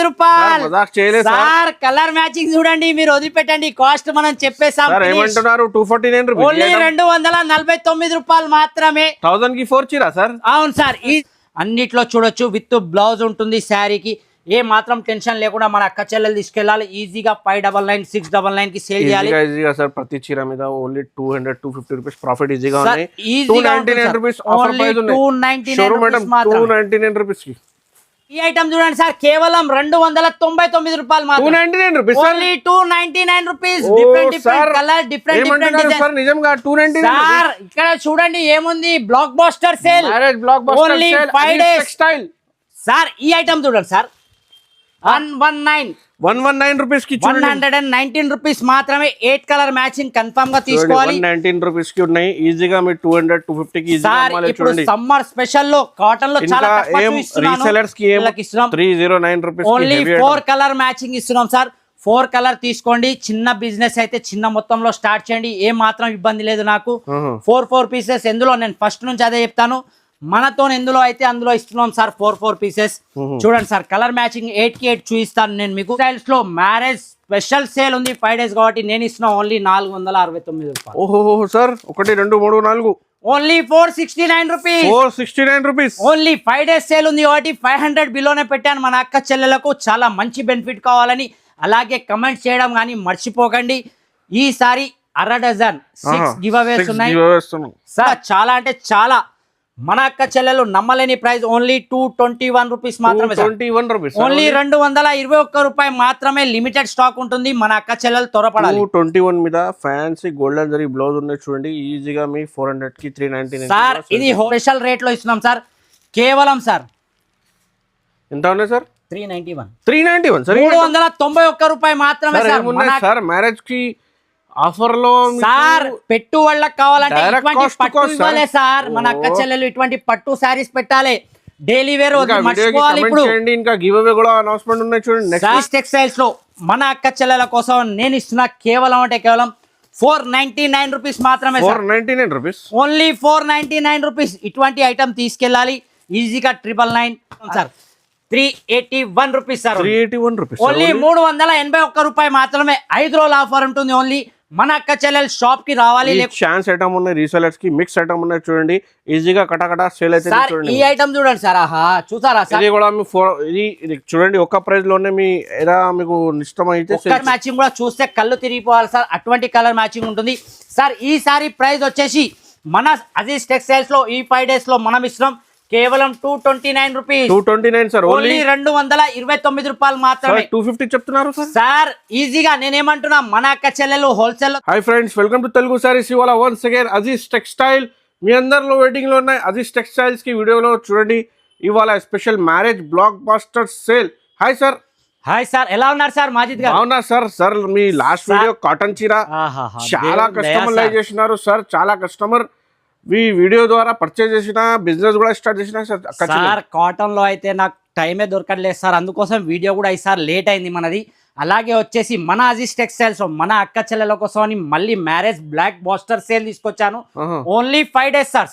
రూపాయలు sir. Colour matching చూడండి, మీరు వదిలిపెట్టండి, కాస్ట్ మనం చెప్పేసాం. 249 ఓన్లీ 249 రూపాయలు మాత్రమే. 1000 కి 4 చీరా సార్. అవును సార్, ఈ అన్నిట్లో చూడొచ్చు, విత్ బ్లౌజ్ ఉంటుంది శారీకి. ఏ మాత్రం టెన్షన్ లేకుండా మన అక్క చెల్లెలు తీసుకెళ్ళాలి ఈజీగా. 599 699 కి సేల్ చేయాలి ఈజీగా సార్. ప్రతి చీర మీద ఓన్లీ 200 250 రూపీస్ ప్రాఫిట్ ఈజీగా ఉన్నాయి. 299 రూపీస్ ఆఫర్ ప్రైస్ ఉంది. 299 రూపీస్ కి ఈ ఐటమ్ చూడండి సార్, కేవలం 299 రూపాయలు మాత్రం. 299 rupees only 299 rupees. Different colour, different sir. నిజంగా 299 సార్. ఇక్కడ చూడండి ఏముంది, block buster sale. Only 5 days textile sir. ఈ ఐటమ్ చూడండి సార్, 119 రూపీస్ కి 119 రూపీస్ మాత్రమే. 8 కలర్ మ్యాచింగ్ కన్ఫర్మ్ గా తీసుకోవాలి. 119 రూపీస్ కి ఉన్నాయి ఈజీగా. మీరు 200 250 కి సార్. ఇప్పుడు సమ్మర్ స్పెషల్ లో కాటన్ లో చాలా రీసెలర్స్ కి 309 రూపీస్ ఓన్లీ 4 కలర్ మ్యాచింగ్ ఇస్తున్నాం సార్. 4 కలర్ తీసుకోండి. చిన్న బిజినెస్ అయితే చిన్న మొత్తంలో స్టార్ట్ చేయండి, ఏ మాత్రం ఇబ్బంది లేదు నాకు. 4 పీసెస్. ఎందులో నేను ఫస్ట్ నుంచి అదే చెప్తాను, మనతో ఎందులో అయితే అందులో ఇస్తున్నాం సార్. 4 పీసెస్ చూడండి సార్. కలర్ మ్యాచింగ్ 8 కి 8 చూపిస్తాను నేను మీకు. స్టైల్స్ లో మ్యారేజ్ స్పెషల్ సేల్ ఉంది 5 డేస్ కాబట్టి నేను ఇస్తున్నా ఓన్లీ 469 రూపాయలు. ఓహో sir. 1 2 3 4 only 469 rupees. 469 rupees only 5 days sale ఉంది కాబట్టి 500 బిలోనే పెట్టాను. మన అక్క చెల్లెలకు చాలా మంచి బెనిఫిట్ కావాలని. అలాగే కమెంట్ చేయడం కానీ మర్చిపోకండి. ఈసారి అర డజన్ 6 గివ్ అవేస్ ఉన్నాయి సార్. చాలా అంటే చాలా. మన అక్క చెల్లెలు నమ్మలేని ప్రైస్ ఓన్లీ 221 రూపీస్ మాత్రమే. ఓన్లీ 221 రూపాయి మాత్రమే. లిమిటెడ్ స్టాక్ ఉంటుంది. మన అక్క చెల్లెలు త్వరపడాలి. 221 మీద ఫ్యాన్సీ గోల్డెన్ జరీ బ్లౌజ్ ఉన్నాయి చూడండి. ఈజీగా మీ 400 కి 399 సార్. ఇది స్పెషల్ రేట్ లో ఇస్తున్నాం సార్. కేవలం సార్ ఎంత ఉన్నాయి సార్? 391 సార్. 391 రూపాయి మాత్రమే సార్. మ్యారేజ్ కి ఆఫర్ లో సార్ పెట్టు వాళ్ళకి కావాలంటే ఇటువంటి పట్టు ఇవ్వాలి సార్. మన అక్క చెల్లెలు ఇటువంటి పట్టు శారీస్ పెట్టాలి. డైలీ వేర్ మర్చిపోవాలి. ఇప్పుడు ఇంకా గివ్ అవే కూడా అనౌన్స్మెంట్ ఉన్నాయి చూడండి. టెక్స్టైల్స్ లో మన అక్క చెల్లెల కోసం నేను ఇస్తున్నా కేవలం అంటే కేవలం 499 రూపీస్ మాత్రమే. 499 రూపీస్. Only 499 rupees. ఇటువంటి ఐటమ్ తీసుకెళ్ళాలి ఈజీగా. 999 sir. 381 rupees sir. 381 rupees. Only 381 రూపాయి మాత్రమే. 5 రోజుల ఆఫర్ ఉంటుంది. ఓన్లీ మన అక్క చెల్లెలు షాప్ కి రావాలి. ఛాన్స్ ఐటమ్ ఉన్నాయి, రీసెలర్స్ కి మిక్స్ ఐటమ్ ఉన్నాయి చూడండి. ఈజీగా కటకట సేల్ అయితే చూడండి. ఈ ఐటమ్ చూడండి సార్. ఆహా చూసారా సార్. ఇది కూడా ఇది చూడండి, ఒక్క ప్రైస్ లోనే మీ ఏదా మీకు ఇష్టమైతే కలర్ మ్యాచింగ్ కూడా చూస్తే కళ్ళు తిరిగిపోవాలి సార్. అటువంటి కలర్ మ్యాచింగ్ ఉంటుంది సార్. ఈసారి ప్రైస్ వచ్చేసి మన అజీజ్ టెక్స్టైల్స్ లో ఈ 5 డేస్ లో మనం ఇస్తున్నాం కేవలం 229 రూపీస్. 229 సార్. ఓన్లీ 229 రూపాయలు మాత్రమే. 250 చెప్తున్నారు సార్. ఈజీగా నేనేమంటున్నా, మన అక్క చెల్లెలు wholesale. Hi friends, welcome to Telugu saris. ఇవాళ వన్స్ అగైన్ అజీజ్ టెక్స్టైల్ మీ అందరిలో వెయిటింగ్ లో ఉన్నాయి. అజీజ్ టెక్స్టైల్స్ కి వీడియోలో చూడండి. ఇవాళ special marriage block buster sale. Hi sir. Hi sir, ఎలా ఉన్నారు సార్? మాజిద్ గారు అవునా సార్. సార్ మీ లాస్ట్ వీడియో కాటన్ చీర చాలా కస్టమర్ లైక్ చేసినారు సార్. చాలా కస్టమర్ ఈ వీడియో ద్వారా పర్చేజ్ చేసిన, బిజినెస్ కూడా స్టార్ట్ చేసిన సార్. కాటన్ లో అయితే నాకు టైమే దొరకట్లేదు సార్. అందుకోసం వీడియో కూడా ఈసారి లేట్ అయింది మనది. అలాగే వచ్చేసి మన అజీజ్ టెక్స్టైల్స్ మన అక్క చెల్లెల కోసం మళ్ళీ మ్యారేజ్ బ్లాక్ బస్టర్ సేల్ తీసుకొచ్చాను. Only 5 days sir.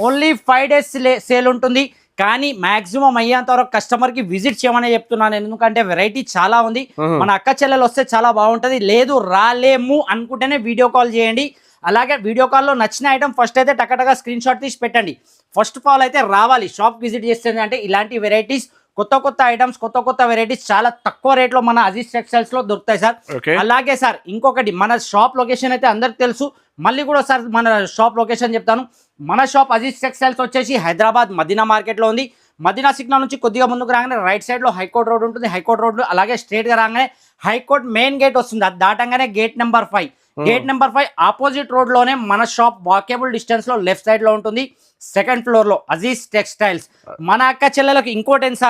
Only 5 days sale ఉంటుంది. కానీ మాక్సిమం అయ్యేంత వరకు కస్టమర్ కి విజిట్ చేయమని చెప్తున్నాను. ఎందుకంటే వెరైటీ చాలా ఉంది. మన అక్క చెల్లెలు వస్తే చాలా బాగుంటది. లేదు రాలేము అనుకుంటేనే వీడియో కాల్ చేయండి. అలాగే వీడియో కాల్లో నచ్చిన ఐటమ్ ఫస్ట్ అయితే టకటగా స్క్రీన్ షాట్ తీసి పెట్టండి. ఫస్ట్ ఆఫ్ ఆల్ అయితే రావాలి, షాప్ విజిట్ చేస్తుంది. అంటే ఇలాంటి వెరైటీస్, కొత్త ఐటమ్స్, కొత్త వెరైటీస్ చాలా తక్కువ రేట్లో మన అజీజ్ టెక్స్టైల్స్ లో దొరుకుతాయి సార్. అలాగే సార్ ఇంకొకటి, మన షాప్ లొకేషన్ అయితే అందరికి తెలుసు. మళ్ళీ కూడా సార్ మన షాప్ లొకేషన్ చెప్తాను. మన షాప్ అజీజ్ టెక్స్టైల్స్ వచ్చేసి హైదరాబాద్ మదీనా మార్కెట్ లో ఉంది. మదీనా సిగ్నల్ నుంచి కొద్దిగా ముందుకు రాగానే రైట్ సైడ్ లో హైకోర్ట్ రోడ్ ఉంటుంది. హైకోర్ట్ రోడ్ అలాగే స్ట్రేట్ గా రాగానే హైకోర్ట్ మెయిన్ గేట్ వస్తుంది. అది దాటంగానే gate number 5. Gate number 5 opposite road లోనే మన షాప్ వాకేబుల్ డిస్టెన్స్ లో లెఫ్ట్ సైడ్ లో ఉంటుంది. 2nd ఫ్లోర్ లో అజీజ్ టెక్స్టైల్స్. మన అక్క చెల్లెలకు ఇంకోటి ఏంటి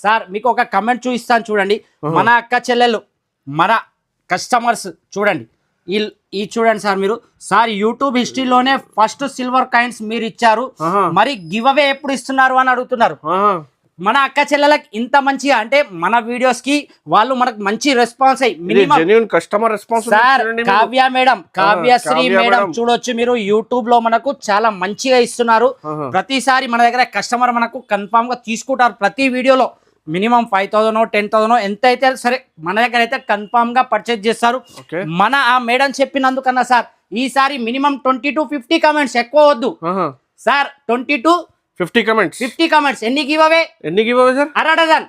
సార్ మీకు ఒక కమెంట్ చూపిస్తాను చూడండి. మన అక్క చెల్లెలు మన కస్టమర్స్ చూడండి, ఈ చూడండి సార్. మీరు సార్ యూట్యూబ్ హిస్టరీలోనే ఫస్ట్ సిల్వర్ కాయిన్స్ మీరు ఇచ్చారు. మరి గివ్ అవే ఎప్పుడు ఇస్తున్నారు అని అడుగుతున్నారు. మన అక్క చెల్లెలకు ఇంత మంచిగా అంటే మన వీడియోస్ కి వాళ్ళు మనకు మంచి రెస్పాన్స్ అయ్యి minimum customer response sir. Kavyasri madam చూడొచ్చు మీరు యూట్యూబ్ లో మనకు చాలా మంచిగా ఇస్తున్నారు. ప్రతిసారి మన దగ్గర కస్టమర్ మనకు కన్ఫామ్ గా తీసుకుంటారు. ప్రతి వీడియోలో మినిమం 5,000 10,000 ఎంత అయితే సరే మన దగ్గర అయితే కన్ఫామ్ గా పర్చేజ్ చేస్తారు. ఓకే మన ఆ మేడం చెప్పినందుకన్నా సార్ ఈసారి మినిమం 20 to 50 కమెంట్స్ ఎక్కువ వద్దు సార్. 20 to 50 comments. ఎన్ని గివ్ అవే సార్? అర డజన్.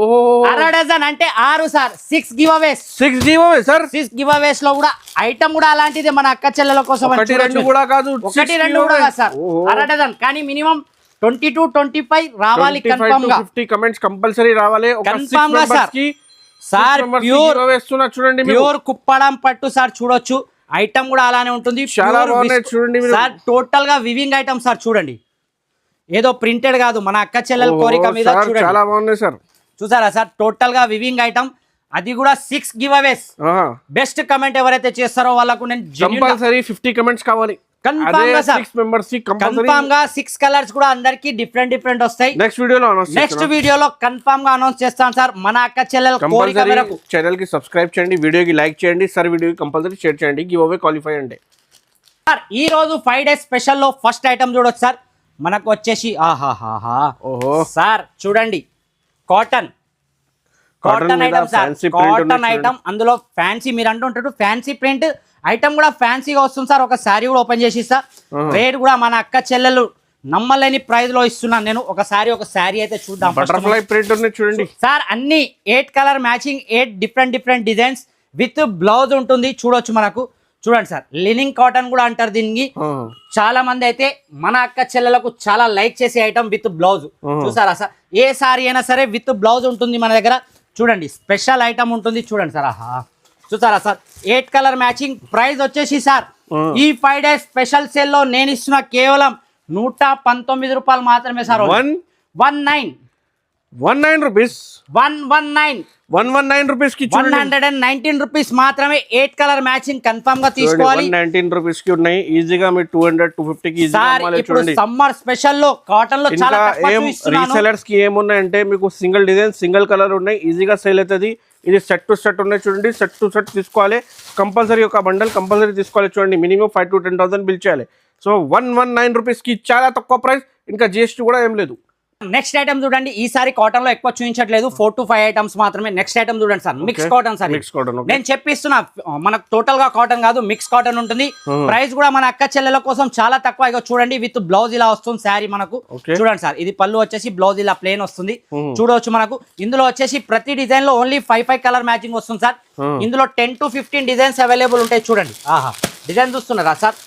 ఓహో అర డజన్ అంటే 6 sir. 6 giveaways. 6 giveaway sir. 6 giveaways లో కూడా ఐటమ్ కూడా అలాంటిదే మన అక్క చెల్లెల కోసం. ఒకటి రెండు కూడా కాదు సార్, అర డజన్. కానీ మినిమం 20 to 25 రావాలి కన్ఫర్మ్ గా. 50 కమెంట్స్ కంపల్సరీ రావాలి. కన్ఫర్మ్ గా సార్. సార్ ప్యూర్ చూడండి, ప్యూర్ కుప్పడం పట్టు సార్. చూడొచ్చు ఐటమ్ కూడా అలానే ఉంటుంది. చాలా బాగున్నాయి చూడండి సార్. టోటల్ గా వివింగ్ ఐటమ్ సార్. చూడండి ఏదో ప్రింటెడ్ కాదు, మన అక్క చెల్లెల కోరిక మీద చూడండి. చాలా బాగున్నాయి సార్. చూసారా సార్, టోటల్ గా వివింగ్ ఐటమ్. అది కూడా 6 గివ్ అవేస్. బెస్ట్ కమెంట్ ఎవరైతే చేస్తారో వాళ్ళకు నేను కంపల్సరీ 50 కమెంట్స్ కావాలి. కన్ఫర్మ్ గా సార్. 6 మెంబర్స్ కి కన్ఫర్మ్ గా 6 కలర్స్ కూడా అందరికి డిఫరెంట్ వస్తాయి. నెక్స్ట్ వీడియోలో కన్ఫర్మ్ గా అనౌన్స్ చేస్తాను సార్. మన అక్క చెల్లెల కోరిక మేరకు ఛానల్ కి సబ్స్క్రైబ్ చేయండి, వీడియోకి లైక్ చేయండి సార్, వీడియోకి కంపల్సరీ షేర్ చేయండి. గివ్ అవే క్వాలిఫై అండి సార్. ఈ రోజు 5 days స్పెషల్ లో ఫస్ట్ ఐటమ్ చూడొచ్చు సార్. మనకు వచ్చేసి ఆహాహాహా ఓహో సార్ చూడండి cotton item sir. Cotton item, అందులో ఫ్యాన్సీ. మీరు అంటుంటారు ఫ్యాన్సీ ప్రింట్ ఐటమ్ కూడా ఫ్యాన్సీగా వస్తుంది సార్. ఒక శారీ కూడా ఓపెన్ చేసి ఇస్తా. రేట్ కూడా మన అక్క చెల్లెలు నమ్మలేని ప్రైస్ లో ఇస్తున్నాను నేను. ఒక శారీ అయితే చూద్దాం. బటర్ఫ్లై ప్రింట్ ఉంది చూడండి సార్. అన్ని 8 colour matching, 8 different designs with blouse ఉంటుంది. చూడొచ్చు మనకు. చూడండి సార్, లినింగ్ కాటన్ కూడా అంటారు దీనికి. చాలా మంది అయితే మన అక్క చెల్లెలకు చాలా లైక్ చేసే ఐటమ్ విత్ బ్లౌజ్. చూసారా సార్, ఏ సారీ అయినా సరే విత్ బ్లౌజ్ ఉంటుంది మన దగ్గర. చూడండి స్పెషల్ ఐటమ్ ఉంటుంది. చూడండి సార్, ఆహా చూసారా సార్. 8 colour matching. ప్రైస్ వచ్చేసి సార్ ఈ 5 days స్పెషల్ సేల్ లో నేను ఇస్తున్న కేవలం 119 రూపాయలు మాత్రమే సార్. 119 రూపీస్. 119 రూపీస్ కి 119 రూపీస్ మాత్రమే. 8 కలర్ మ్యాచింగ్ కన్ఫర్మ్ గా తీసుకోవాలి. 119 రూపీస్ కి ఉన్నాయి. ఈజీగా మీరు 200 250 కి సార్. ఇప్పుడు సమ్మర్ స్పెషల్ లో కాటన్ లో చాలా రీసెలర్స్ కి ఏమున్నాయంటే మీకు సింగిల్ డిజైన్ సింగిల్ కలర్ ఉన్నాయి, ఈజీగా సేల్ అవుతుంది. ఇది సెట్ టు సెట్ ఉన్నాయి చూడండి. సెట్ టు సెట్ తీసుకోవాలి కంపల్సరీ. ఒక బండల్ కంపల్సరీ తీసుకోవాలి చూడండి. మినిమం 5 to 10,000 బిల్ చేయాలి. సో 119 రూపీస్ కి చాలా తక్కువ ప్రైస్. ఇంకా జిఎస్టీ కూడా ఏం లేదు. నెక్స్ట్ ఐటమ్ చూడండి. ఈసారి కాటన్ లో ఎక్కువ చూపించట్లేదు, 4 to 5 ఐటమ్స్ మాత్రమే. నెక్స్ట్ ఐటమ్ చూడండి సార్, మిక్స్ కాటన్ సార్. నేను చెప్పిస్తున్నా మనకు టోటల్ గా కాటన్ కాదు, మిక్స్ కాటన్ ఉంటుంది. ప్రైస్ కూడా మన అక్క చెల్లెల కోసం చాలా తక్కువ. ఇక చూడండి విత్ బ్లౌజ్ ఇలా వస్తుంది శారీ మనకు. చూడండి సార్, ఇది పళ్ళు వచ్చేసి బ్లౌజ్ ఇలా ప్లేన్ వస్తుంది. చూడవచ్చు మనకు. ఇందులో వచ్చేసి ప్రతి డిజైన్ లో ఓన్లీ 5 కలర్ మ్యాచింగ్ వస్తుంది సార్. ఇందులో 10 to 15 డిజైన్స్ అవైలబుల్ ఉంటాయి. చూడండి ఆహా డిజైన్ చూస్తున్నారా సార్.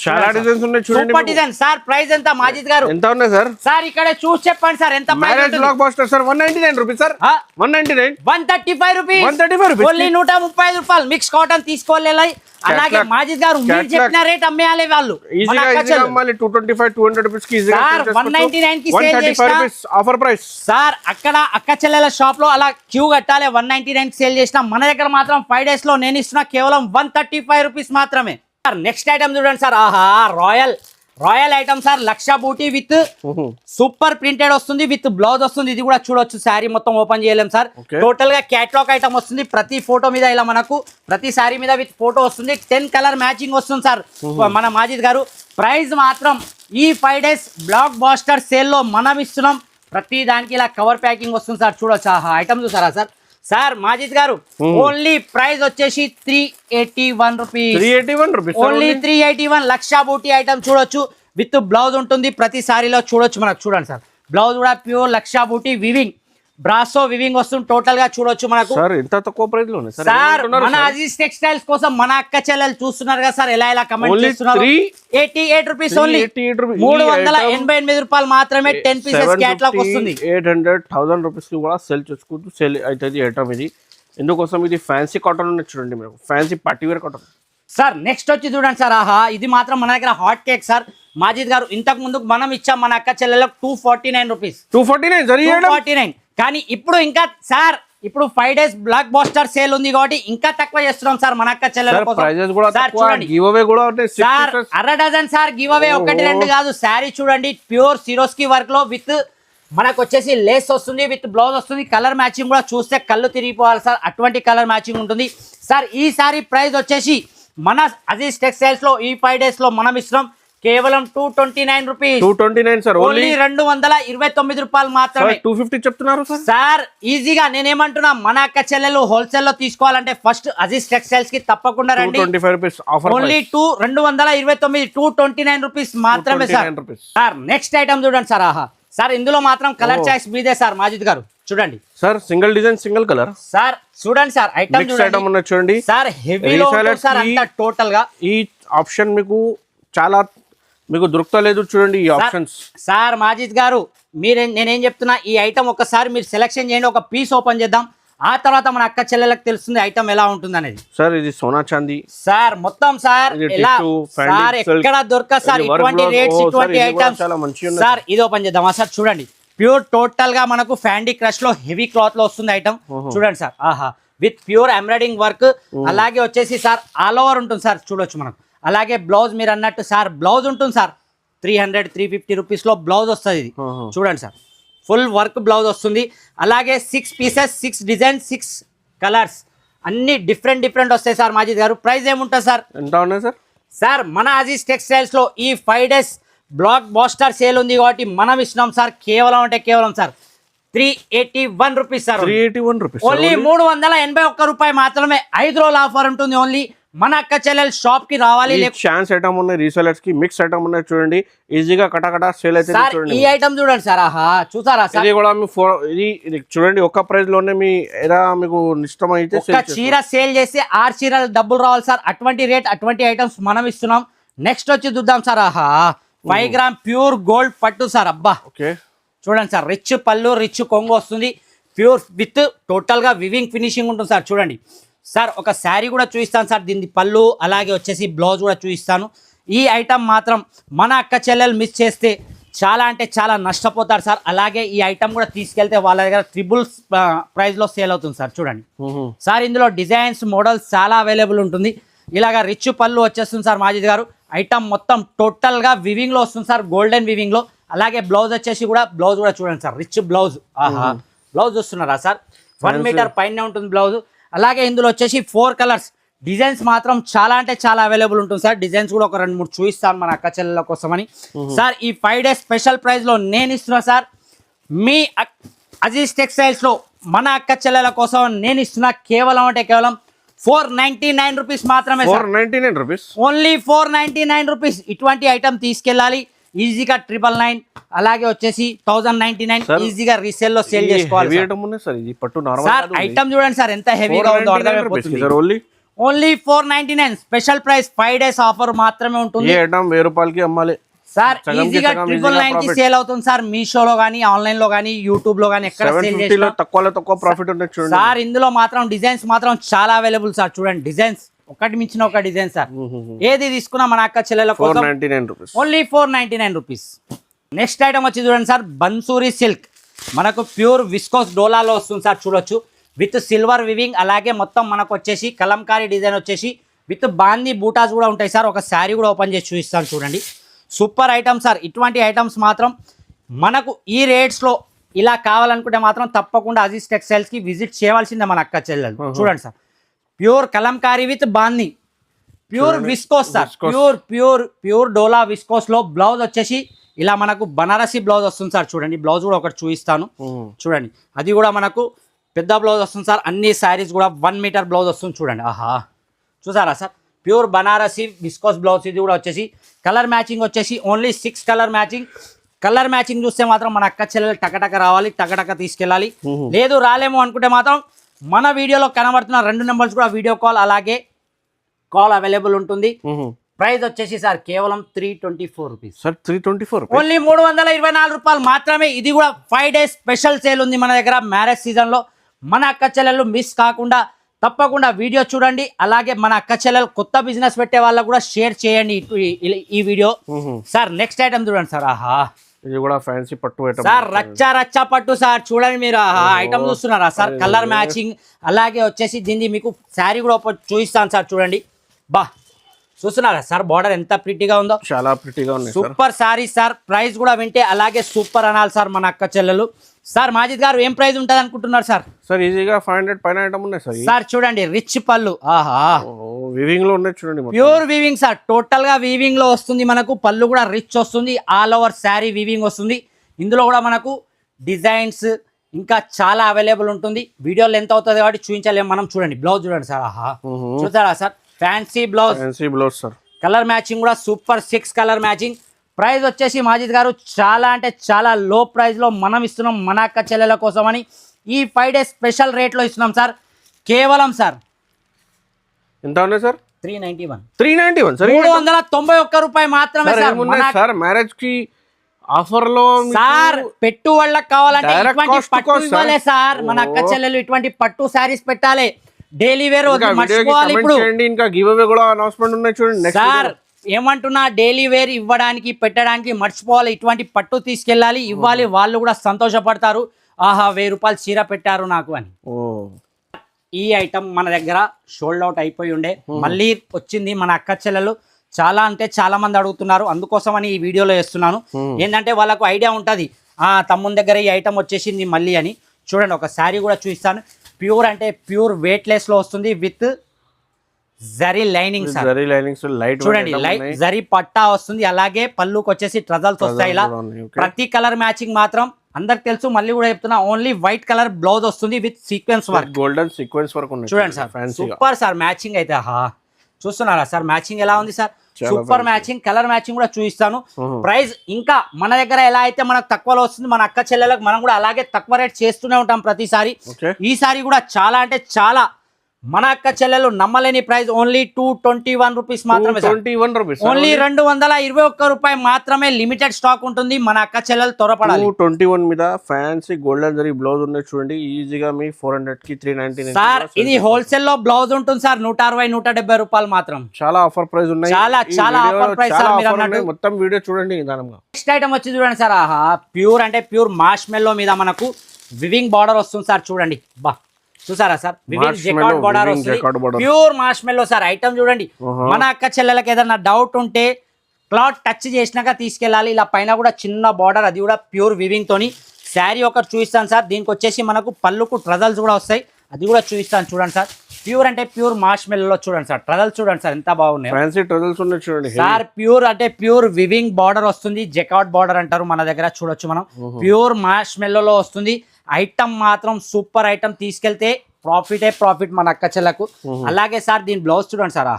చాలా డిజైన్స్ ఉన్నాయి చూడండి. Super design sir. ప్రైస్ ఎంత మాజిద్ గారు? ఎంత ఉన్నాయి సార్? సార్ ఇక్కడ చూసి చెప్పండి సార్ ఎంత price. Block buster sir 199 rupees sir. 199 135 rupees. 135 rupees only 135 రూపాయలు. మిక్స్ కాటన్ తీసుకోవాలి. అలాగే మాజిద్ గారు మీరు చెప్పిన రేట్ అమ్మేయాలి వాళ్ళు. ఈజీగా అమ్మాలి. 225 200 రూపీస్ కి ఈజీగా సార్ 199 కి సేల్ చేస్తా. Offer price sir. అక్కడ అక్క చెల్లెల షాప్ లో అలా క్యూ కట్టాలి. 199 కి సేల్ చేసినా మన దగ్గర మాత్రం 5 days లో నేను ఇస్తున్నా కేవలం 135 రూపీస్ మాత్రమే. నెక్స్ట్ ఐటమ్ చూడండి సార్. ఆహా రాయల్ ఐటమ్ సార్. లక్ష బూటీ విత్ సూపర్ ప్రింటెడ్ వస్తుంది, విత్ బ్లౌజ్ వస్తుంది. ఇది కూడా చూడొచ్చు. శారీ మొత్తం ఓపెన్ చేయలేం సార్. టోటల్ గా క్యాటలాగ్ ఐటమ్ వస్తుంది. ప్రతి ఫోటో మీద ఇలా మనకు ప్రతి శారీ మీద విత్ ఫోటో వస్తుంది. 10 కలర్ మ్యాచింగ్ వస్తుంది సార్ మన మాజిద్ గారు. ప్రైస్ మాత్రం ఈ 5 days బ్లాక్ బాస్టర్ సేల్ లో మనం ఇస్తున్నాం. ప్రతి దానికి ఇలా కవర్ ప్యాకింగ్ వస్తుంది సార్. చూడొచ్చు. ఆహా ఐటమ్ చూసారా సార్. సార్ మాజిద్ గారు ఓన్లీ ప్రైస్ వచ్చేసి 381 రూపీస్. 381 rupees only 381. లక్ష బూటీ ఐటమ్ చూడొచ్చు. విత్ బ్లౌజ్ ఉంటుంది ప్రతి సారీలో. చూడొచ్చు మనకు. చూడండి సార్, బ్లౌజ్ కూడా ప్యూర్ లక్ష బూటీ వివింగ్ బ్రాసో వివింగ్ వస్తుంది. టోటల్ గా చూడొచ్చు మనకు. సార్ ఎంత తక్కువ ప్రైస్ లోనే సార్. మన అజీజ్ టెక్స్టైల్స్ కోసం మన అక్క చెల్లెలు చూస్తున్నారు కదా సార్, ఎలా కమెంట్ చేస్తున్నారు. 88 రూపీస్ ఓన్లీ. 388 రూపాయలు మాత్రమే. 10 పీసెస్ క్యాటలాగ్ వస్తుంది. 800,000 రూపీస్ కూడా సెల్ చేసుకుంటూ సెల్ అవుతుంది ఐటమ్ ఇది. ఎందుకోసం ఇది ఫ్యాన్సీ కాటన్ ఉన్నాయి చూడండి మీరు. Fancy partywear cotton sir. Next వచ్చి చూడండి సార్. ఆహా ఇది మాత్రం మన దగ్గర హాట్ కేక్ సార్. మాజిద్ గారు ఇంతకు ముందు మనం ఇచ్చాం మన అక్క చెల్లెలకు 249 రూపీస్. 249 కానీ ఇప్పుడు ఇంకా సార్ ఇప్పుడు 5 days బ్లాక్ బాస్టర్ సేల్ ఉంది కాబట్టి ఇంకా తక్కువ చేస్తున్నాం సార్ మన అక్క చెల్లెల కోసం. సార్ చూడండి సార్, అర డజన్ సార్ గివ్ అవే. 1 2 కాదు. శారీ చూడండి ప్యూర్ సిరోస్కి వర్క్ లో విత్ మనకు వచ్చేసి లేస్ వస్తుంది, విత్ బ్లౌజ్ వస్తుంది. కలర్ మ్యాచింగ్ కూడా చూస్తే కళ్ళు తిరిగిపోవాలి సార్. అటువంటి కలర్ మ్యాచింగ్ ఉంటుంది సార్. ఈ సారీ ప్రైస్ వచ్చేసి మన అజీజ్ టెక్స్టైల్స్ లో ఈ 5 days లో మనం ఇస్తున్నాం కేవలం 229 రూపీస్ 229 సార్. ఓన్లీ 229 రూపాయలు మాత్రమే. 250 చెప్తున్నారు సార్. సార్ ఈజీగా నేనేమంటున్నా, మన అక్క చెల్లెలు హోల్సేల్ లో తీసుకోవాలంటే ఫస్ట్ అజీజ్ టెక్స్టైల్స్ కి తప్పకుండా రండి. 225 రూపీస్ ఆఫర్. ఓన్లీ 229 229 రూపీస్ మాత్రమే సార్. సార్ నెక్స్ట్ ఐటమ్ చూడండి సార్. ఆహా సార్ ఇందులో మాత్రం కలర్ చాయిస్ మీదే సార్ మాజిద్ గారు. చూడండి sir, single design single colour sir. చూడండి సార్ ఐటమ్ చూడండి సార్, హెవీలో సార్ అంతా టోటల్ గా. ఈ ఆప్షన్ మీకు చాలా మీకు దొరకలేదు చూడండి ఈ ఆప్షన్స్. సార్ మాజిద్ గారు నేనేం చెప్తున్నా, ఈ ఐటమ్ ఒకసారి మీరు సెలెక్షన్ చేయండి, ఒక పీస్ ఓపెన్ చేద్దాం, ఆ తర్వాత మన అక్క చెల్లెలకు తెలుస్తుంది ఐటమ్ ఎలా ఉంటుంది అనేది. సార్ ఇది సోనా చాందీ సార్, మొత్తం సార్ ఎలా సార్ ఎక్కడ దొరకదు సార్ ఇటువంటి రేట్స్, ఇటువంటి ఐటమ్స్. సార్ ఇది ఓపెన్ చేద్దామా సార్? చూడండి ప్యూర్ టోటల్ గా మనకు ఫ్యాండీ క్రష్ లో హెవీ క్లాత్ లో వస్తుంది ఐటమ్. చూడండి సార్. ఆహా విత్ ప్యూర్ ఎంబ్రాయిడింగ్ వర్క్, అలాగే వచ్చేసి సార్ ఆల్ ఓవర్ ఉంటుంది సార్. చూడొచ్చు మనకు. అలాగే బ్లౌజ్ మీరు అన్నట్టు సార్ బ్లౌజ్ ఉంటుంది సార్. 300-350 రూపీస్ లో బ్లౌజ్ వస్తుంది ఇది. చూడండి సార్, ఫుల్ వర్క్ బ్లౌజ్ వస్తుంది. అలాగే 6 పీసెస్, 6 డిజైన్, 6 కలర్స్, అన్ని డిఫరెంట్ వస్తాయి సార్ మాజిద్ గారు. ప్రైస్ ఏముంటుంది సార్? ఎంత ఉన్నాయి సార్? సార్ మన అజీజ్ టెక్స్టైల్స్ లో ఈ 5 days బ్లాక్ బాస్టర్ సేల్ ఉంది కాబట్టి మనం ఇస్తున్నాం సార్ కేవలం అంటే కేవలం sir 381 rupees sir. 381 rupees only 381 రూపాయి మాత్రమే. 5 రోజుల ఆఫర్ ఉంటుంది. ఓన్లీ మన అక్క చెల్లెల్ షాప్ కి రావాలి. ఛాన్స్ ఐటమ్ ఉన్నాయి, రీసెలర్స్ కి మిక్స్ ఐటమ్ ఉన్నాయి. చూడండి ఈజీగా కటకట సేల్ అయితే ఈ ఐటమ్ చూడండి సార్. ఆహా చూసారా సార్? ఇది కూడా మీ ఇది చూడండి ఒక ప్రైస్ లోనే మీ ఎలా మీకు ఇష్టం అయితే ఒక చీర సేల్ చేసి 6 చీరలు డబ్బులు రావాలి సార్. అటువంటి రేట్, అటువంటి ఐటమ్స్ మనం ఇస్తున్నాం. నెక్స్ట్ వచ్చి చూద్దాం సార్. ఆహా 5 గ్రామ్ ప్యూర్ గోల్డ్ పట్టు సార్. అబ్బా ఓకే చూడండి సార్, రిచ్ పళ్ళు, రిచ్ కొంగు వస్తుంది. ప్యూర్ విత్ టోటల్ గా వివింగ్ ఫినిషింగ్ ఉంటుంది సార్. చూడండి సార్, ఒక శారీ కూడా చూపిస్తాను సార్. దీని పళ్ళు అలాగే వచ్చేసి బ్లౌజ్ కూడా చూపిస్తాను. ఈ ఐటమ్ మాత్రం మన అక్క చెల్లెలు మిస్ చేస్తే చాలా అంటే చాలా నష్టపోతారు సార్. అలాగే ఈ ఐటమ్ కూడా తీసుకెళ్తే వాళ్ళ దగ్గర ట్రిపుల్ ప్రైస్ లో సేల్ అవుతుంది సార్. చూడండి సార్, ఇందులో డిజైన్స్, మోడల్స్ చాలా అవైలబుల్ ఉంటుంది. ఇలాగా రిచ్ పళ్ళు వచ్చేస్తుంది సార్ మాజిద్ గారు. ఐటమ్ మొత్తం టోటల్ గా వివింగ్ లో వస్తుంది సార్, గోల్డెన్ వివింగ్ లో. అలాగే బ్లౌజ్ వచ్చేసి బ్లౌజ్ కూడా చూడండి సార్, రిచ్ బ్లౌజ్. ఆహా బ్లౌజ్ చూస్తున్నారా సార్? 1 మీటర్ పైన ఉంటుంది బ్లౌజ్. అలాగే ఇందులో వచ్చేసి 4 కలర్స్, డిజైన్స్ మాత్రం చాలా అంటే చాలా అవైలబుల్ ఉంటుంది సార్. డిజైన్స్ కూడా ఒక 2-3 చూపిస్తాను మన అక్క చెల్లెల కోసమని. సార్ ఈ 5 days స్పెషల్ ప్రైస్ లో నేను ఇస్తున్నా సార్. మీ అజీజ్ టెక్స్టైల్స్ లో మన అక్క చెల్లెల కోసం నేను ఇస్తున్నా కేవలం అంటే కేవలం 499 రూపీస్ మాత్రమే. 499 రూపీస్, ఓన్లీ 499 రూపీస్. ఇటువంటి ఐటమ్ తీసుకెళ్ళాలి ఈజీగా 999, అలాగే వచ్చేసి 1099 ఈజీగా రీసేల్ లో సేల్ చేసుకోవాలి సార్. ఐటమ్ చూడండి సార్ ఎంత హెవీగా ఉందో అర్థమైపోతుంది. Only 499 special price. 5 days offer మాత్రమే ఉంటుంది. 1000 రూపాయలకి అమ్మాలి సార్. ఈజీగా 999 కి సేల్ అవుతుంది సార్. మీషోలో గానీ, ఆన్లైన్ లో గానీ, యూట్యూబ్ లో గానీ ఎక్కడ సేల్ చేసినా తక్కువ ప్రాఫిట్ ఉంటుంది సార్. ఇందులో మాత్రం డిజైన్స్ మాత్రం చాలా అవైలబుల్ సార్. చూడండి డిజైన్స్ ఒకటి మించిన ఒక డిజైన్ సార్. ఏది తీసుకున్నా మన అక్క చెల్లెల కోసం 499 rupees, only 499 rupees. Next item వచ్చి చూడండి సార్, బన్సూరి సిల్క్. మనకు ప్యూర్ విస్కోస్ డోలాలో వస్తుంది సార్. చూడొచ్చు విత్ సిల్వర్ వివింగ్, అలాగే మొత్తం మనకు వచ్చేసి కలంకారీ డిజైన్ వచ్చేసి విత్ బాందీ బూటాస్ కూడా ఉంటాయి సార్. ఒక శారీ కూడా ఓపెన్ చేసి చూపిస్తాను చూడండి. Super item sir. ఇటువంటి ఐటమ్స్ మాత్రం మనకు ఈ రేట్స్లో ఇలా కావాలనుకుంటే మాత్రం తప్పకుండా అజీజ్ టెక్స్టైల్స్కి విజిట్ చేయవలసిందే మన అక్క చెల్లెలు. చూడండి సార్, ప్యూర్ కలంకారీ విత్ బాందీ, pure viscose sir. Pure Dola viscose లో బ్లౌజ్ వచ్చేసి ఇలా మనకు బనారసి బ్లౌజ్ వస్తుంది సార్. చూడండి బ్లౌజ్ కూడా ఒకటి చూపిస్తాను చూడండి. అది కూడా మనకు పెద్ద బ్లౌజ్ వస్తుంది సార్. అన్ని శారీస్ కూడా 1 మీటర్ బ్లౌజ్ వస్తుంది చూడండి. ఆహా చూసారా sir, pure Banarasi viscose blouse. ఇది కూడా వచ్చేసి కలర్ మ్యాచింగ్ వచ్చేసి only 6 colour matching. Colour matching చూస్తే మాత్రం మన అక్క చెల్లెలు టకటక రావాలి, టకటక తీసుకెళ్ళాలి. లేదు రాలేము అనుకుంటే మాత్రం మన వీడియోలో కనబడుతున్న 2 నెంబర్స్ కూడా వీడియో కాల్ అలాగే కాల్ అవైలబుల్ ఉంటుంది. ప్రైస్ వచ్చేసి సార్ కేవలం 324 రూపీస్ సార్. 324 ఓన్లీ 324 రూపాయలు మాత్రమే. ఇది కూడా 5 days స్పెషల్ సేల్ ఉంది మన దగ్గర మ్యారేజ్ సీజన్ లో. మన అక్క చెల్లెలు మిస్ కాకుండా తప్పకుండా వీడియో చూడండి. అలాగే మన అక్క చెల్లెలు కొత్త బిజినెస్ పెట్టే వాళ్ళకు కూడా షేర్ చేయండి ఈ వీడియో. సార్ నెక్స్ట్ ఐటమ్ చూడండి సార్. ఆహా ఇది కూడా ఫ్యాన్సీ పట్టు ఐటమ్ సార్. రచ్చా పట్టు సార్. చూడండి మీరు ఐటమ్ చూస్తున్నారా సార్, కలర్ మ్యాచింగ్. అలాగే వచ్చేసి దీన్ని మీకు శారీ కూడా చూపిస్తాను సార్. చూడండి బా చూస్తున్నారా సార్ బార్డర్ ఎంత ప్రిటీగా ఉందో, చాలా ప్రిటీగా ఉన్నాయి sir. Super sorry sir. Price కూడా వింటే అలాగే సూపర్ అనాలి సార్ మన అక్క చెల్లెలు. సార్ మాజిద్ గారు ఏం ప్రైస్ ఉంటుంది అనుకుంటున్నారు సార్? సార్ ఈజీగా 500 పైన ఐటమ్ ఉన్నాయి సార్. సార్ చూడండి రిచ్ పళ్ళు, ఆహా వివింగ్ లో ఉన్నాయి చూడండి, ప్యూర్ వీవింగ్ సార్. టోటల్ గా వీవింగ్ లో వస్తుంది మనకు. పళ్ళు కూడా రిచ్ వస్తుంది, ఆల్ ఓవర్ శారీ వీవింగ్ వస్తుంది. ఇందులో కూడా మనకు డిజైన్స్ ఇంకా చాలా అవైలబుల్ ఉంటుంది. వీడియో లెంత్ అవుతుంది కాబట్టి చూపించలేము మనం. చూడండి బ్లౌజ్ చూడండి సార్, ఆహా చూసారా sir, fancy blouse, fancy blouse sir. Colour matching కూడా సూపర్ 6 కలర్ మ్యాచింగ్. ప్రైస్ వచ్చేసి మాజిద్ గారు చాలా అంటే చాలా లో ప్రైస్ లో మనం ఇస్తున్నాం మన అక్క చెల్లెల కోసం అని. ఈ 5 days స్పెషల్ రేట్ లో ఇస్తున్నాం సార్. కేవలం సార్ ఎంత ఉన్నాయి సార్? 391. 391 సార్, 391 రూపాయి మాత్రమే సార్. సార్ మ్యారేజ్ కి ఆఫర్ లో సార్ పెట్టు వాళ్ళకి కావాలంటే ఇటువంటి పట్టు ఇవ్వాలి సార్. మన అక్క చెల్లెలు ఇటువంటి పట్టు శారీస్ పెట్టాలి. డైలీ వేర్ మర్చిపోవాలి. ఇప్పుడు ఇంకా గివ్ అవే కూడా అనౌన్స్మెంట్ ఉన్నాయి చూడండి సార్. ఏమంటున్నా, డైలీ వేర్ ఇవ్వడానికి పెట్టడానికి మర్చిపోవాలి. ఇటువంటి పట్టు తీసుకెళ్ళాలి, ఇవ్వాలి. వాళ్ళు కూడా సంతోషపడతారు, ఆహా 1000 రూపాయలు చీర పెట్టారు నాకు అని. ఈ ఐటమ్ మన దగ్గర షోల్డ్ అవుట్ అయిపోయి ఉండే, మళ్ళీ వచ్చింది. మన అక్క చెల్లెలు చాలా అంటే చాలా మంది అడుగుతున్నారు, అందుకోసమని ఈ వీడియోలో వేస్తున్నాను. ఏంటంటే వాళ్ళకు ఐడియా ఉంటుంది, తమ్ముని దగ్గర ఈ ఐటమ్ వచ్చేసింది మళ్ళీ అని. చూడండి ఒక శారీ కూడా చూపిస్తాను. ప్యూర్ అంటే ప్యూర్ వెయిట్లెస్ లో వస్తుంది with zari lining sir. Zari linings light చూడండి, జరీ పట్టా వస్తుంది. అలాగే పళ్ళుకి వచ్చేసి ట్రజల్స్ వస్తాయి. ఇలా ప్రతి కలర్ మ్యాచింగ్ మాత్రం అందరికి తెలుసు, మళ్ళీ కూడా చెప్తున్నా, ఓన్లీ వైట్ కలర్ బ్లౌజ్ వస్తుంది with sequence work, golden sequence work ఉంది. చూడండి సార్, సూపర్ సార్. మ్యాచింగ్ అయితే చూస్తున్నారా సార్, మ్యాచింగ్ ఎలా ఉంది sir, super matching. Colour matching కూడా చూపిస్తాను. ప్రైస్ ఇంకా మన దగ్గర ఎలా అయితే మనకు తక్కువలో వస్తుంది, మన అక్క చెల్లెలకు మనం కూడా అలాగే తక్కువ రేట్ చేస్తూనే ఉంటాం ప్రతిసారి. ఈసారి కూడా చాలా అంటే చాలా మన అక్క చెల్లెలు నమ్మలేని ప్రైస్, ఓన్లీ 221 రూపీస్ మాత్రమే. 221 రూపీస్ ఓన్లీ 221 రూపాయి మాత్రమే. లిమిటెడ్ స్టాక్ ఉంటుంది, మన అక్క చెల్లెలు త్వరపడాలి. 221 మీద ఫ్యాన్సీ గోల్డెన్ జరీ బ్లౌజ్ ఉన్నాయి చూడండి. ఈజీగా మీ 400 కి 399 సార్. ఇది హోల్సేల్ లో బ్లౌజ్ ఉంటుంది సార్, 160 170 రూపాయలు మాత్రం. చాలా ఆఫర్ ప్రైస్ ఉన్నాయి, చాలా చాలా ఆఫర్ ప్రైస్ సార్. మీరు అన్నట్టు మొత్తం వీడియో చూడండి నిదానంగా. నెక్స్ట్ ఐటమ్ వచ్చి చూడండి సార్, ప్యూర్ అంటే ప్యూర్ మార్ష్మెల్లో మీద మనకు వివింగ్ బార్డర్ వస్తుంది సార్. చూడండి బా, చూసారా సార్, వివింగ్ జెకార్డ్ బార్డర్ వస్తుంది, ప్యూర్ మార్ష్మెల్లో సార్. ఐటమ్ చూడండి, మన అక్క చెల్లెలకు ఏదన్నా డౌట్ ఉంటే క్లాత్ టచ్ చేసినాక తీసుకెళ్ళాలి. ఇలా పైన కూడా చిన్న బార్డర్, అది కూడా ప్యూర్ వివింగ్ తోని. శారీ ఒకటి చూపిస్తాను సార్. దీనికి వచ్చేసి మనకు పళ్ళుకు ట్రజల్స్ కూడా వస్తాయి, అది కూడా చూపిస్తాను చూడండి సార్. ప్యూర్ అంటే ప్యూర్ మార్ష్మెల్లో చూడండి సార్, ట్రజల్స్ చూడండి సార్ ఎంత బాగున్నాయి. ఫ్యాన్సీ ట్రజల్స్ ఉన్నాయి చూడండి సార్. ప్యూర్ అంటే ప్యూర్ వివింగ్ బార్డర్ వస్తుంది, జెకార్డ్ బార్డర్ అంటారు మన దగ్గర, చూడొచ్చు మనం. ప్యూర్ మార్ష్మెల్లో వస్తుంది. ఐటమ్ మాత్రం సూపర్ ఐటమ్, తీసుకెళ్తే ప్రాఫిట్ మన అక్క చెల్లకు. అలాగే సార్ దీని బ్లౌజ్ చూడండి సార్,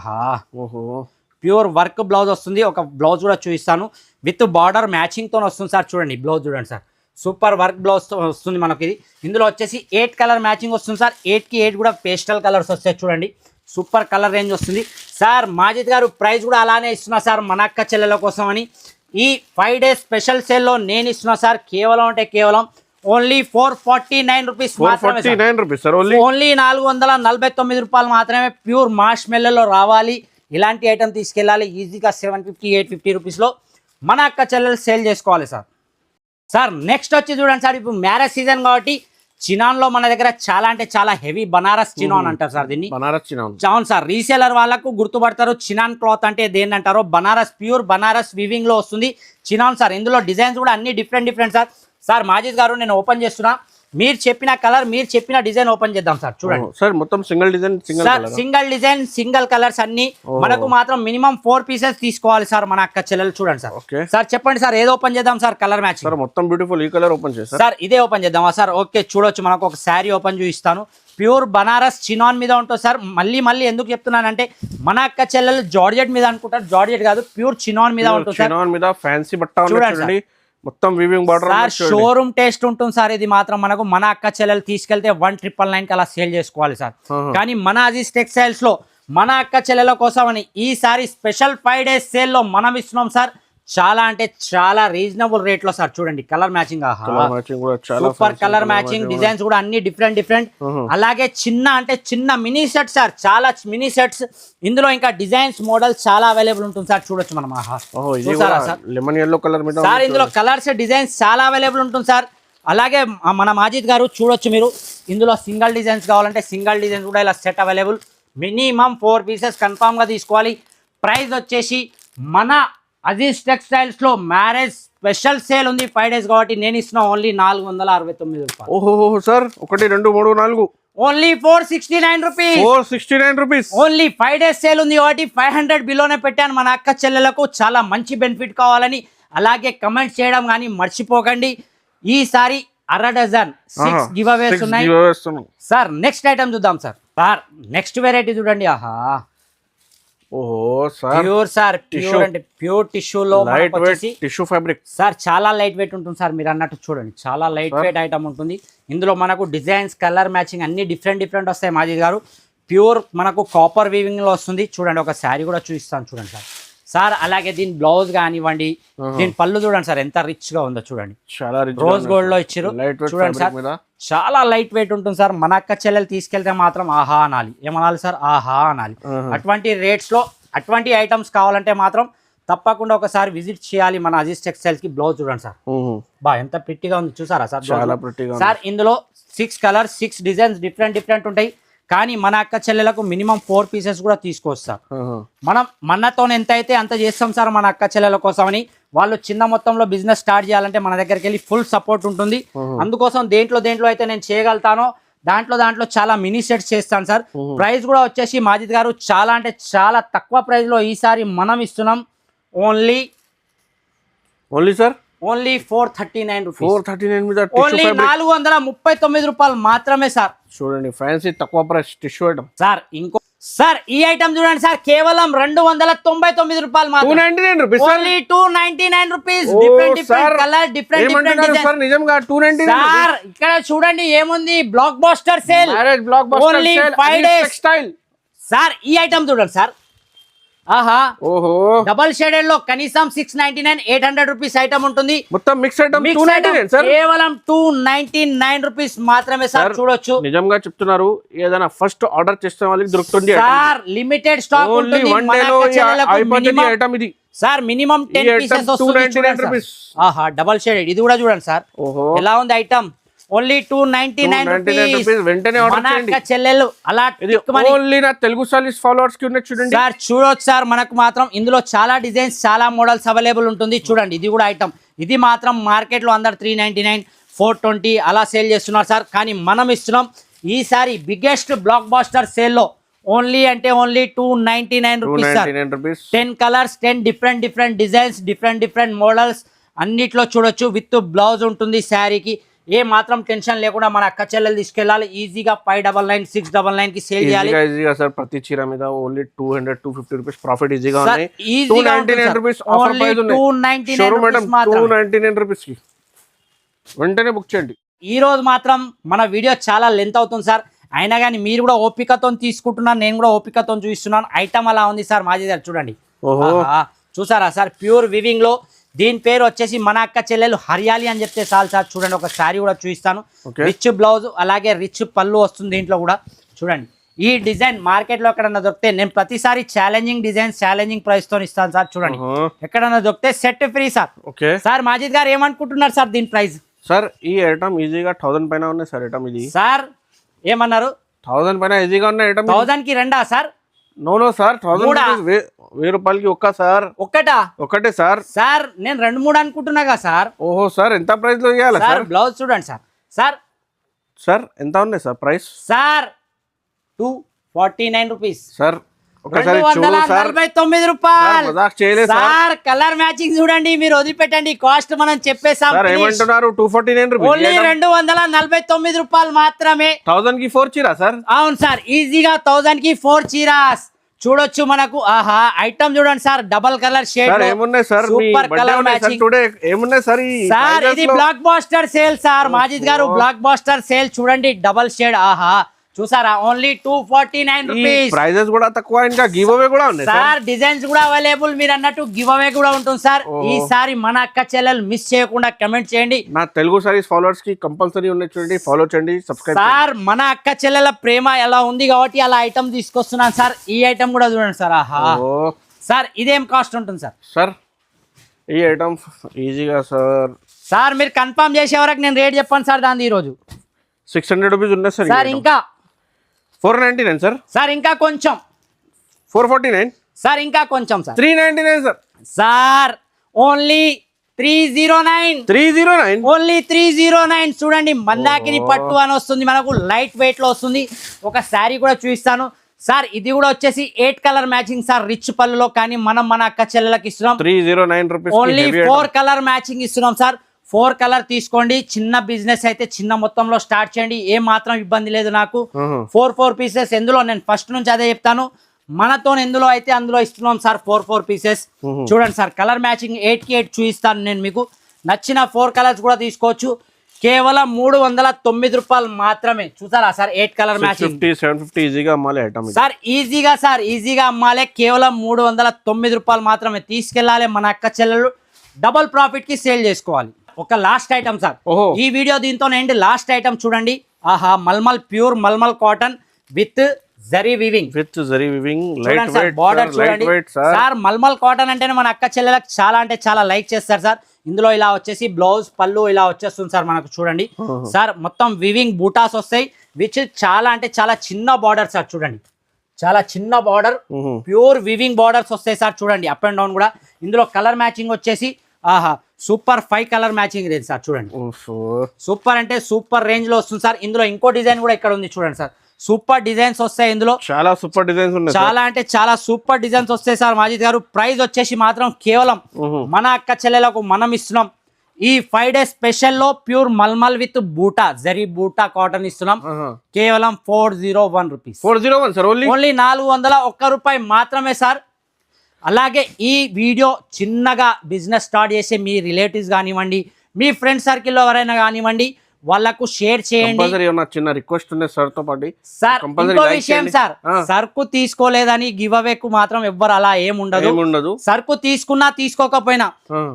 ప్యూర్ వర్క్ బ్లౌజ్ వస్తుంది. ఒక బ్లౌజ్ కూడా చూపిస్తాను విత్ బార్డర్ మ్యాచింగ్ తో వస్తుంది సార్. చూడండి బ్లౌజ్ చూడండి సార్, సూపర్ వర్క్ బ్లౌజ్ వస్తుంది మనకి. ఇది ఇందులో వచ్చేసి 8 కలర్ మ్యాచింగ్ వస్తుంది సార్. 8 కి 8 కూడా పేస్టల్ కలర్స్ వస్తాయి చూడండి. సూపర్ కలర్ రేంజ్ వస్తుంది సార్. మాజిద్ గారు ప్రైస్ కూడా అలానే ఇస్తున్నా సార్ మన అక్క చెల్లెల కోసం అని. ఈ 5 days స్పెషల్ సేల్లో నేను ఇస్తున్నా సార్. కేవలం అంటే కేవలం ఓన్లీ 449 రూపీస్ మాత్రమే. 449 రూపీస్ సార్, ఓన్లీ 449 రూపాయలు మాత్రమే. ప్యూర్ మార్ష్మెల్లో రావాలి, ఇలాంటి ఐటమ్ తీసుకెళ్ళాలి. ఈజీగా 750 850 రూపీస్లో మన అక్క చెల్లెలు సేల్ చేసుకోవాలి సార్. సార్ నెక్స్ట్ వచ్చి చూడండి సార్, ఇప్పుడు మ్యారేజ్ సీజన్ కాబట్టి చినాన్లో మన దగ్గర చాలా అంటే చాలా హెవీ బనారస్ చినాన్ అంటారు సార్ దీన్ని. బనారస్ చినాన్, అవును సార్. రీసేలర్ వాళ్ళకు గుర్తుపడతారు చినాన్ క్లాత్ అంటే దేని అంటారో. బనారస్ ప్యూర్ బనారస్ వివింగ్ లో వస్తుంది చినాన్ సార్. ఇందులో డిజైన్స్ కూడా అన్ని డిఫరెంట్ సార్. సార్ మాజిద్ గారు నేను ఓపెన్ చేస్తున్నా, మీరు చెప్పిన కలర్ మీరు చెప్పిన డిజైన్ ఓపెన్ చేద్దాం సార్. చూడండి సార్, మొత్తం single design single design single colours అన్ని. మనకు మాత్రం మినిమం 4 పీసెస్ తీసుకోవాలి సార్ మన అక్క చెల్లెలు. చూడండి సార్. సార్ చెప్పండి సార్, ఏదో ఓపెన్ చేద్దాం సార్ కలర్ మ్యాచ్. సార్ మొత్తం బ్యూటిఫుల్ ఈ కలర్ ఓపెన్ చేస్తాం సార్. ఇదే ఓపెన్ చేద్దామా సార్? ఓకే చూడొచ్చు, మనకు ఒక శారీ ఓపెన్ చూపిస్తాను. ప్యూర్ బనారస్ చినాన్ మీద ఉంటుంది సార్. మళ్ళీ ఎందుకు చెప్తున్నానంటే మన అక్క చెల్లెలు జార్జెట్ మీద అనుకుంటారు, జార్జెట్ కాదు, ప్యూర్ చినాన్ మీద ఉంటుంది సార్. చినాన్ మీద ఫ్యాన్సీ బట్ట చూడండి, మొత్తం weaving border sir. Showroom taste ఉంటుంది సార్. ఇది మాత్రం మనకు మన అక్క చెల్లెలు తీసుకెళ్తే 1999 అలా సేల్ చేసుకోవాలి సార్. కానీ మన అజీజ్ టెక్స్టైల్స్ లో మన అక్క చెల్లెల కోసం అని ఈసారి స్పెషల్ 5 days సేల్ లో మనం ఇస్తున్నాం సార్. చాలా అంటే చాలా రీజనబుల్ రేట్ లో సార్. చూడండి colour matching, super colour matching. Designs కూడా అన్ని డిఫరెంట్. అలాగే చిన్న మినీ సెట్ సార్, చాలా మినీ సెట్స్. ఇందులో ఇంకా డిజైన్స్ మోడల్స్ చాలా అవైలబుల్ ఉంటుంది సార్. చూడొచ్చు మనం. చూసారా సార్, లెమన్ yellow కలర్ మీద సార్. ఇందులో కలర్స్ డిజైన్స్ చాలా అవైలబుల్ ఉంటుంది సార్. అలాగే మన మాజిద్ గారు చూడొచ్చు మీరు, ఇందులో సింగిల్ డిజైన్స్ కావాలంటే సింగిల్ డిజైన్స్ కూడా ఇలా set available. Minimum 4 pieces confirm గా తీసుకోవాలి. ప్రైస్ వచ్చేసి మన అజీజ్ టెక్స్టైల్స్ లో మ్యారేజ్ స్పెషల్ సేల్ ఉంది 5 days కాబట్టి నేను ఇస్తున్నా ఓన్లీ 469 రూపాయలు. ఓహో sir 1 2 3 4 only 469 rupees. 469 rupees. Only 5 days sale ఉంది కాబట్టి 500 బిలోనే పెట్టాను మన అక్క చెల్లెలకు. చాలా మంచి బెనిఫిట్ కావాలని అలాగే కమెంట్ చేయడం కానీ మర్చిపోకండి. ఈసారి అర డజన్ 6 గివ్ అవేస్ ఉన్నాయి సార్. నెక్స్ట్ ఐటమ్ చూద్దాం సార్. సార్ నెక్స్ట్ వెరైటీ చూడండి. ఆహా ఓహో సార్ ప్యూర్ సార్ ప్యూర్ అంటే ప్యూర్ టిష్యూలో light weight tissue fabric sir. చాలా లైట్ వెయిట్ ఉంటుంది సార్. మీరు అన్నట్టు చూడండి చాలా లైట్ వెయిట్ ఐటమ్ ఉంటుంది. ఇందులో మనకు డిజైన్స్ కలర్ మ్యాచింగ్ అన్ని డిఫరెంట్ వస్తాయి మాజీద్ గారు. ప్యూర్ మనకు కాపర్ వీవింగ్ లో వస్తుంది. చూడండి ఒక శారీ కూడా చూపిస్తాను చూడండి సార్. సార్ అలాగే దీని బ్లౌజ్ కానివ్వండి, దీని పళ్ళు చూడండి సార్ ఎంత రిచ్ గా ఉందో చూడండి. చాలా రోజ్ గోల్డ్ లో ఇచ్చారు చూడండి సార్. చాలా లైట్ వెయిట్ ఉంటుంది సార్. మన అక్క చెల్లెలు తీసుకెళ్తే మాత్రం ఆహా అనాలి. ఏమనాలి సార్? ఆహా అనాలి. అటువంటి రేట్స్ లో అటువంటి ఐటమ్స్ కావాలంటే మాత్రం తప్పకుండా ఒకసారి విజిట్ చేయాలి మన అజీజ్ టెక్స్టైల్స్ కి. బ్లౌజ్ చూడండి సార్ బా ఎంత ప్రిట్టిగా ఉంది చూసారా సార్. సార్ ఇందులో 6 కలర్స్ 6 డిజైన్స్ డిఫరెంట్ ఉంటాయి. కానీ మన అక్క చెల్లెలకు మినిమం 4 పీసెస్ కూడా తీసుకొస్తారు. మనం మనతో ఎంత అయితే అంత చేస్తాం సార్ మన అక్క చెల్లెల కోసమని. వాళ్ళు చిన్న మొత్తంలో బిజినెస్ స్టార్ట్ చేయాలంటే మన దగ్గరికి వెళ్ళి ఫుల్ సపోర్ట్ ఉంటుంది. అందుకోసం దేంట్లో అయితే నేను చేయగలుగుతానో దాంట్లో చాలా మినీ సెట్స్ చేస్తాను సార్. ప్రైస్ కూడా వచ్చేసి మాజిద్ గారు చాలా అంటే చాలా తక్కువ ప్రైస్ లో ఈసారి మనం ఇస్తున్నాం. Only sir only 439 rupees. 439 మీద ఓన్లీ 439 రూపాయలు మాత్రమే సార్. చూడండి ఫ్యాన్సీ తక్కువ ప్రైస్ టిష్యూ ఐటమ్ సార్. ఇంకో సార్ ఈ ఐటమ్ చూడండి సార్ కేవలం 299 రూపాయలు మాత్రం. 299 rupees only 299 rupees. Different colour different sir. నిజంగా 299 సార్. ఇక్కడ చూడండి ఏముంది blockbuster sale. Blockbuster only 5 days textile sir. ఈ ఐటమ్ చూడండి సార్. ఆహా ఓహో డబల్ షేడెడ్ లో కనీసం 699 800 రూపీస్ ఐటమ్ ఉంటుంది. మొత్తం మిక్స్ ఐటమ్ 299 సార్. కేవలం 299 రూపీస్ మాత్రమే సార్. చూడొచ్చు నిజంగా చెప్తున్నారు. ఏదైనా ఫస్ట్ ఆర్డర్ చేస్తే వాళ్ళకి దొరుకుతుంది సార్. లిమిటెడ్ స్టాక్ ఉంటుంది. ఐటమ్ ఇది సార్ మినిమం 10 పీసెస్ వస్తుంది. ఆహా డబల్ షేడెడ్ ఇది కూడా చూడండి సార్ ఎలా ఉంది ఐటమ్. Only 299 rupees. వెంటనే ఆర్డర్ చేయండి చెల్లెలు. అలా ఓన్లీ నా తెలుగు సారీస్ ఫాలోవర్స్ కి ఉన్న చూడండి సార్. చూడొచ్చు సార్ మనకు మాత్రం ఇందులో చాలా డిజైన్స్ చాలా మోడల్స్ అవైలబుల్ ఉంటుంది. చూడండి ఇది కూడా ఐటమ్. ఇది మాత్రం మార్కెట్ లో అందరు 399 420 అలా సేల్ చేస్తున్నారు సార్. కానీ మనం ఇస్తున్నాం ఈసారి బిగ్గెస్ట్ బ్లాక్ బాస్టర్ సేల్ లో ఓన్లీ అంటే only 299 rupees sir. 10 colours 10 different designs different models అన్నిట్లో చూడొచ్చు. విత్ బ్లౌజ్ ఉంటుంది శారీకి. ఏ మాత్రం టెన్షన్ లేకుండా మన అక్క చెల్లెలు తీసుకెళ్ళాలి. ఈజీగా 599 699 కి సేల్ చేయాలి. ఈజీగా సార్. ప్రతి చీర మీద ఓన్లీ 200 250 రూపీస్ ప్రాఫిట్ ఈజీగా ఉన్నాయి. 299 రూపీస్ ఆఫర్ ప్రైస్ ఉంది. 299 రూపీస్ కి వెంటనే బుక్ చేయండి. ఈ రోజు మాత్రం మన వీడియో చాలా లెంత్ అవుతుంది సార్. అయినా కానీ మీరు కూడా ఓపికతో తీసుకుంటున్నారు. నేను కూడా ఓపికతో చూపిస్తున్నాను. ఐటమ్ అలా ఉంది సార్. మాజీ గారు చూడండి చూసారా సార్. ప్యూర్ వివింగ్ లో దీని పేరు వచ్చేసి మన అక్క చెల్లెలు హరియాలి అని చెప్తే చాలు సార్. చూడండి ఒక శారీ కూడా చూపిస్తాను. రిచ్ బ్లౌజ్ అలాగే రిచ్ పళ్ళు వస్తుంది దీంట్లో కూడా. చూడండి ఈ డిజైన్ మార్కెట్ లో ఎక్కడన్నా దొరికితే నేను ప్రతిసారి ఛాలెంజింగ్ డిజైన్ ఛాలెంజింగ్ ప్రైస్ తో ఇస్తాను సార్. చూడండి ఎక్కడన్నా దొరికితే set free sir. Sir Majid గారు ఏమనుకుంటున్నారు సార్ దీని ప్రైస్? సార్ ఈ ఐటమ్ ఈజీగా 1000 పైన ఉన్నాయి సార్. ఐటమ్ ఇది సార్ ఏమన్నారు? 1000 పైన ఈజీగా ఉన్నాయి ఐటమ్. 1000 కి రెండా సార్? నో సార్ 1000 1000 రూపాయలకి ఒక్క సార్. ఒకటే సార్. సార్ నేను 2 3 అనుకుంటున్నా కదా సార్. ఓహో సార్ ఎంత ప్రైస్ లో ఇవ్వాలి సార్? బ్లౌజ్ చూడండి సార్. సార్ ఎంత ఉన్నాయి sir price? Sir 249 rupees sir. 249 రూపాయలు సార్. కలర్ మ్యాచింగ్ చూడండి. మీరు వదిలిపెట్టండి కాస్ట్ మనం చెప్పేసాం. ఏమంటున్నారు? 249 రూపీస్. ఓన్లీ 249 రూపాయలు మాత్రమే. 1000 కి 4 చీరా సార్. అవును సార్ ఈజీగా 1000 కి 4 చీరాస్ చూడొచ్చు మనకు. ఆహా ఐటమ్ చూడండి సార్. డబల్ కలర్ షేడ్ ఏమున్నాయి సార్? సూపర్ కలర్ మ్యాచింగ్ ఏమున్నాయి సార్? సార్ ఇది blockbuster sale sir. Majid గారు బ్లాక్ బాస్టర్ సేల్ చూడండి. డబల్ షేడ్ ఆహా చూసారా. Only 249 rupees. ప్రైజెస్ కూడా తక్కువ. ఇంకా గివ్ అవే కూడా ఉన్నాయి సార్. డిజైన్స్ కూడా అవైలబుల్. మీరు అన్నట్టు గివ్ అవే కూడా ఉంటుంది సార్. ఈసారి మన అక్క చెల్లెలు మిస్ చేయకుండా కమెంట్ చేయండి. నా తెలుగు సారీస్ ఫాలోవర్స్ కి కంపల్సరీ ఉన్నాయి చూడండి. ఫాలో చేయండి, సబ్స్క్రైబ్ సార్. మన అక్క చెల్లెల ప్రేమ ఎలా ఉంది కాబట్టి అలా ఐటమ్ తీసుకొస్తున్నాను సార్. ఈ ఐటమ్ కూడా చూడండి సార్. ఆహా సార్ ఇదేం కాస్ట్ ఉంటుంది సార్? సార్ ఈ ఐటమ్ ఈజీగా సార్ మీరు కన్ఫర్మ్ చేసే వరకు నేను రేట్ చెప్పాను సార్. దాని ఈ రోజు 600 రూపీస్ ఉన్నాయి సార్. సార్ ఇంకా 499 సార్. సార్ ఇంకా కొంచెం 449 సార్ ఇంకా కొంచెం sir 399 sir. Sir only 309 309 only 309 చూడండి మందాకిని పట్టు అని వస్తుంది మనకు లైట్ వెయిట్ లో వస్తుంది ఒక శారీ కూడా చూపిస్తాను సార్ ఇది కూడా వచ్చేసి 8 కలర్ మ్యాచింగ్ సార్ రిచ్ పళ్ళులో కానీ మనం మన అక్క చెల్లెలకి ఇస్తున్నాం 309 రూపీస్ ఓన్లీ 4 కలర్ మ్యాచింగ్ ఇస్తున్నాం సార్ 4 కలర్ తీసుకోండి చిన్న బిజినెస్ అయితే చిన్న మొత్తంలో స్టార్ట్ చేయండి ఏ మాత్రం ఇబ్బంది లేదు నాకు 4 పీసెస్ ఎందులో నేను ఫస్ట్ నుంచి అదే చెప్తాను మనతో ఎందులో అయితే అందులో ఇస్తున్నాం సార్ 4 పీసెస్ చూడండి సార్ కలర్ మ్యాచింగ్ 8 కి 8 చూపిస్తాను నేను మీకు నచ్చిన 4 కలర్స్ కూడా తీసుకోవచ్చు కేవలం 309 రూపాయలు మాత్రమే చూసారా సార్ 8 కలర్ మ్యాచింగ్ 750 ఈజీగా అమ్మాలి ఐటమ్ సార్ ఈజీగా అమ్మాలే కేవలం 309 రూపాయలు మాత్రమే తీసుకెళ్ళాలి మన అక్క చెల్లెలు డబుల్ ప్రాఫిట్ కి సేల్ చేసుకోవాలి ఒక లాస్ట్ ఐటమ్ సార్ ఈ వీడియో దీంతో ఏంటి లాస్ట్ ఐటమ్ చూడండి ఆహా mulmul pure mulmul cotton with zari weaving light weight border చూడండి సార్ మల్మల్ కాటన్ అంటేనే మన అక్క చెల్లెలకు చాలా అంటే చాలా లైక్ చేస్తారు సార్ ఇందులో ఇలా వచ్చేసి బ్లౌజ్ పళ్ళు ఇలా వచ్చేస్తుంది సార్ మనకు చూడండి సార్ మొత్తం వివింగ్ బూటాస్ వస్తాయి విచ్ చాలా అంటే చాలా చిన్న బార్డర్ సార్ చూడండి చాలా చిన్న బార్డర్ ప్యూర్ వివింగ్ బార్డర్స్ వస్తాయి సార్ చూడండి అప్ అండ్ డౌన్ కూడా ఇందులో కలర్ మ్యాచింగ్ వచ్చేసి ఆహా super 5 colour matching range sir చూడండి సూపర్ అంటే సూపర్ రేంజ్ లో వస్తుంది సార్ ఇందులో ఇంకో డిజైన్ కూడా ఇక్కడ ఉంది చూడండి సార్ సూపర్ డిజైన్స్ వస్తాయి ఇందులో చాలా సూపర్ డిజైన్స్ ఉన్నాయి చాలా అంటే చాలా సూపర్ డిజైన్స్ వస్తాయి సార్ మాజిద్ గారు ప్రైస్ వచ్చేసి మాత్రం కేవలం మన అక్క చెల్లెలకు మనం ఇస్తున్నాం ఈ 5 డేస్ స్పెషల్ లో ప్యూర్ మల్మల్ విత్ బూటా జరీ బూటా కాటన్ ఇస్తున్నాం కేవలం 401 రూపీస్ 401 సార్ ఓన్లీ 401 రూపాయి మాత్రమే సార్ అలాగే ఈ వీడియో చిన్నగా బిజినెస్ స్టార్ట్ చేసే మీ రిలేటివ్స్ కానివ్వండి మీ ఫ్రెండ్ సర్కిల్లో ఎవరైనా కానివ్వండి వాళ్ళకు షేర్ చేయండి చిన్న రిక్వెస్ట్ ఉంది సార్ తో పాటు సార్ ఇంకో విషయం సార్ సరుకు తీసుకోలేదని గివ్ అవేకు మాత్రం ఎవ్వరు అలా ఏముండదు సరుకు తీసుకున్నా తీసుకోకపోయినా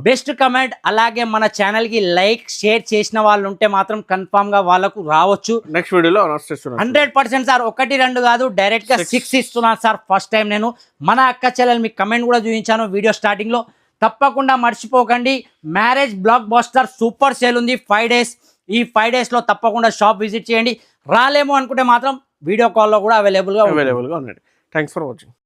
బెస్ట్ కమెంట్ అలాగే మన ఛానల్ కి లైక్ షేర్ చేసిన వాళ్ళు ఉంటే మాత్రం కన్ఫర్మ్ గా వాళ్ళకు రావచ్చు నెక్స్ట్ వీడియోలో 100% సార్ 1 2 కాదు డైరెక్ట్ గా 6 ఇస్తున్నాను సార్ ఫస్ట్ టైం నేను మన అక్క చెల్లెలు మీకు కమెంట్ కూడా చూపించాను వీడియో స్టార్టింగ్ లో తప్పకుండా మర్చిపోకండి marriage block buster super sale ఉంది 5 డేస్ ఈ 5 డేస్ లో తప్పకుండా షాప్ విజిట్ చేయండి రాలేమో అనుకుంటే మాత్రం వీడియో కాల్లో కూడా అవైలబుల్ గా ఉన్నాయి థ్యాంక్స్ ఫర్ వాచింగ్